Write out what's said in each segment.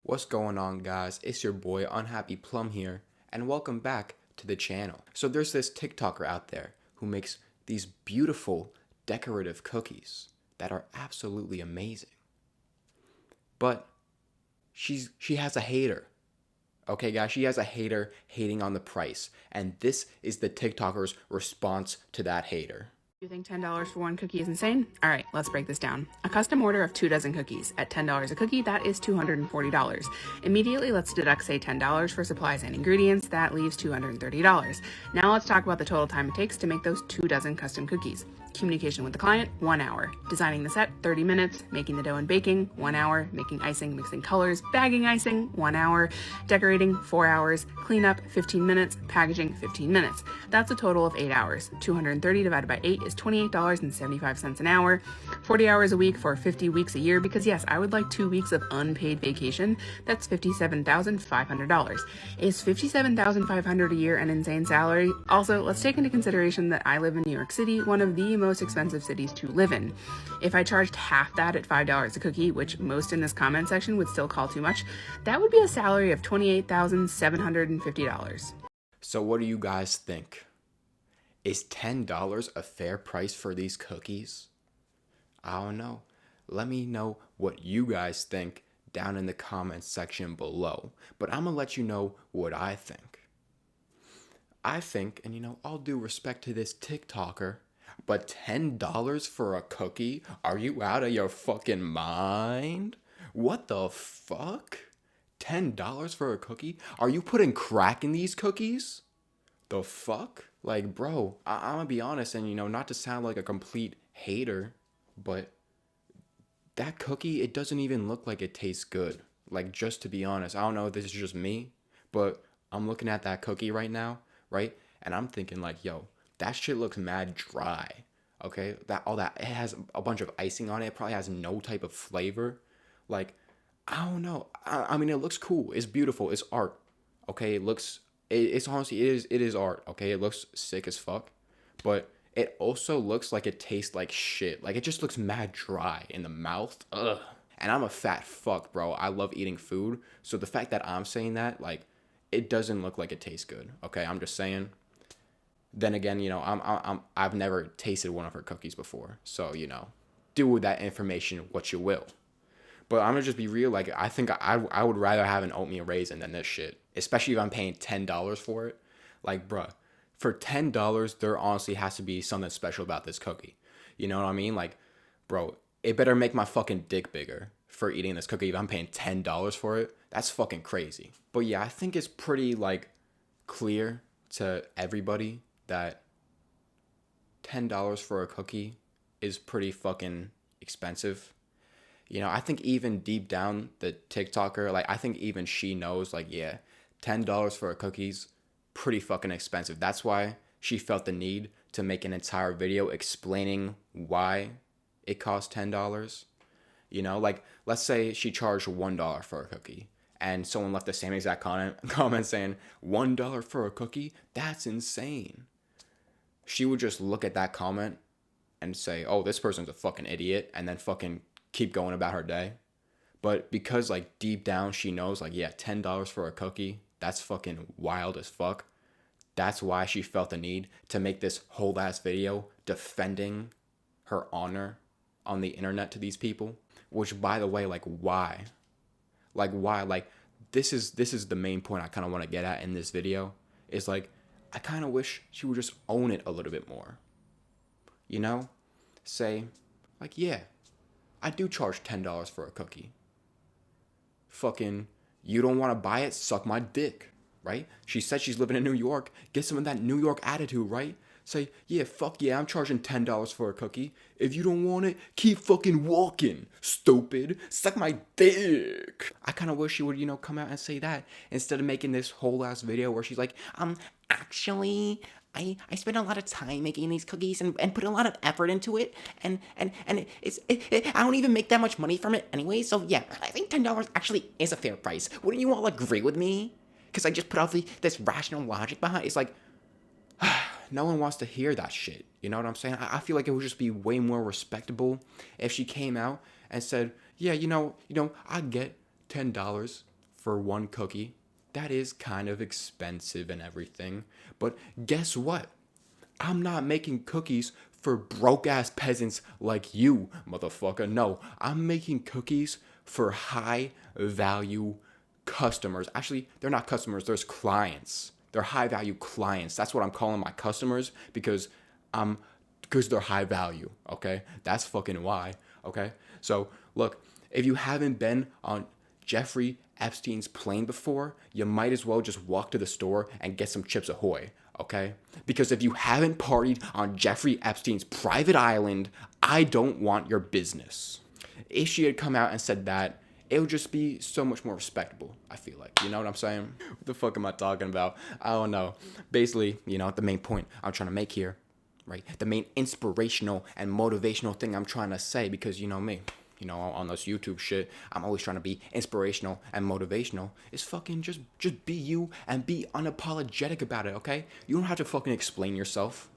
What's going on, guys? It's your boy Unhappy Plum here, and welcome back to the channel. So there's this TikToker out there who makes these beautiful decorative cookies that are absolutely amazing. But she has a hater. Okay, guys, she has a hater hating on the price, and this is the TikToker's response to that hater. You think $10 for one cookie is insane? All right, let's break this down. A custom order of 2 dozen cookies at $10 a cookie, that is $240. Immediately, let's deduct, say, $10 for supplies and ingredients. That leaves $230. Now let's talk about the total time it takes to make those 2 dozen custom cookies. Communication with the client, 1 hour. Designing the set, 30 minutes. Making the dough and baking, 1 hour. Making icing, mixing colors, bagging icing, 1 hour. Decorating, 4 hours. Cleanup, 15 minutes. Packaging, 15 minutes. That's a total of 8 hours. 230 divided by 8 is $28.75 an hour. 40 hours a week for 50 weeks a year, because yes, I would like 2 weeks of unpaid vacation. That's $57,500. Is $57,500 a year an insane salary? Also, let's take into consideration that I live in New York City, one of the most expensive cities to live in. If I charged half that at $5 a cookie, which most in this comment section would still call too much, that would be a salary of $28,750. So what do you guys think? Is $10 a fair price for these cookies? I don't know. Let me know what you guys think down in the comments section below. But I'm going to let you know what I think. I think, and all due respect to this TikToker, but $10 for a cookie? Are you out of your fucking mind? What the fuck? $10 for a cookie? Are you putting crack in these cookies? The fuck? Like, bro, I'm gonna be honest, and not to sound like a complete hater, but that cookie, it doesn't even look like it tastes good. Like, just to be honest, I don't know if this is just me, but I'm looking at that cookie right now, right? And I'm thinking like, yo, that shit looks mad dry. Okay? It has a bunch of icing on it. It probably has no type of flavor. Like, I don't know. I mean, it looks cool. It's beautiful. It's art. Okay? It's honestly, it is art. Okay? It looks sick as fuck. But it also looks like it tastes like shit. Like, it just looks mad dry in the mouth. Ugh. And I'm a fat fuck, bro. I love eating food. So the fact that I'm saying that, like, it doesn't look like it tastes good. Okay? I'm just saying. Then again, I've never tasted one of her cookies before. So, do with that information what you will. But I'm gonna just be real. Like, I think I would rather have an oatmeal raisin than this shit. Especially if I'm paying $10 for it. Like, bruh, for $10, there honestly has to be something special about this cookie. You know what I mean? Like, bro, it better make my fucking dick bigger for eating this cookie if I'm paying $10 for it. That's fucking crazy. But yeah, I think it's pretty, like, clear to everybody that $10 for a cookie is pretty fucking expensive. I think even deep down, the TikToker, like, I think even she knows, like, yeah, $10 for a cookie's pretty fucking expensive. That's why she felt the need to make an entire video explaining why it costs $10. Like, let's say she charged $1 for a cookie, and someone left the same exact comment saying, $1 for a cookie? That's insane. She would just look at that comment and say, oh, this person's a fucking idiot, and then fucking keep going about her day. But because, like, deep down she knows, like, yeah, $10 for a cookie, that's fucking wild as fuck. That's why she felt the need to make this whole ass video defending her honor on the internet to these people. Which, by the way, like, why? Like, why? Like, this is the main point I kind of want to get at in this video. Is, like, I kind of wish she would just own it a little bit more. Say, like, yeah, I do charge $10 for a cookie. Fucking, you don't want to buy it? Suck my dick, right? She said she's living in New York. Get some of that New York attitude, right? Say, yeah, fuck yeah, I'm charging $10 for a cookie. If you don't want it, keep fucking walking, stupid. Suck my dick. I kind of wish she would, come out and say that instead of making this whole ass video where she's like, actually, I spent a lot of time making these cookies and put a lot of effort into it, and I don't even make that much money from it anyway, so yeah, I think $10 actually is a fair price. Wouldn't you all agree with me? Because I just put out this rational logic behind it. It's like, no one wants to hear that shit. You know what I'm saying? I feel like it would just be way more respectable if she came out and said, yeah, I get $10. for one cookie. That is kind of expensive and everything. But guess what? I'm not making cookies for broke ass peasants like you, motherfucker. No, I'm making cookies for high value customers. Actually, they're not customers, there's clients. They're high value clients. That's what I'm calling my customers because they're high value, okay? That's fucking why, okay? So, look, if you haven't been on Jeffrey Epstein's plane before, you might as well just walk to the store and get some Chips Ahoy, okay? Because if you haven't partied on Jeffrey Epstein's private island, I don't want your business. If she had come out and said that, it would just be so much more respectable, I feel like. You know what I'm saying? What the fuck am I talking about? I don't know. Basically, the main point I'm trying to make here, right? The main inspirational and motivational thing I'm trying to say, because you know me, on this YouTube shit, I'm always trying to be inspirational and motivational, is fucking just be you and be unapologetic about it, okay? You don't have to fucking explain yourself.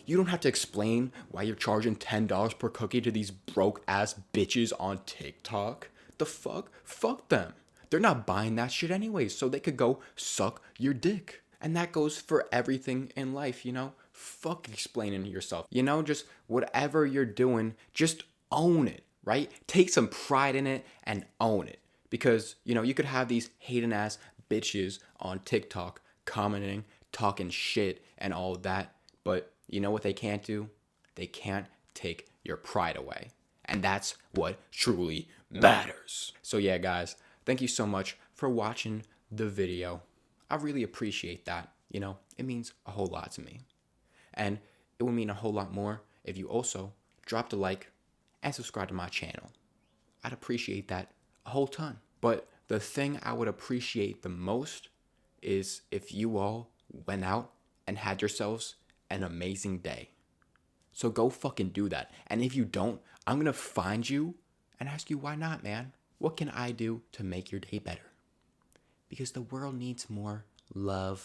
You don't have to explain why you're charging $10 per cookie to these broke ass bitches on TikTok. The fuck? Fuck them. They're not buying that shit anyways, so they could go suck your dick. And that goes for everything in life, Fuck explaining yourself. Just whatever you're doing, just own it, right? Take some pride in it and own it. Because, you could have these hating ass bitches on TikTok commenting, talking shit and all that. But you know what they can't do? They can't take your pride away. And that's what truly matters. So yeah, guys, thank you so much for watching the video. I really appreciate that. It means a whole lot to me. And it would mean a whole lot more if you also dropped a like and subscribe to my channel. I'd appreciate that a whole ton. But the thing I would appreciate the most is if you all went out and had yourselves an amazing day. So go fucking do that. And if you don't, I'm going to find you and ask you why not, man. What can I do to make your day better? Because the world needs more love.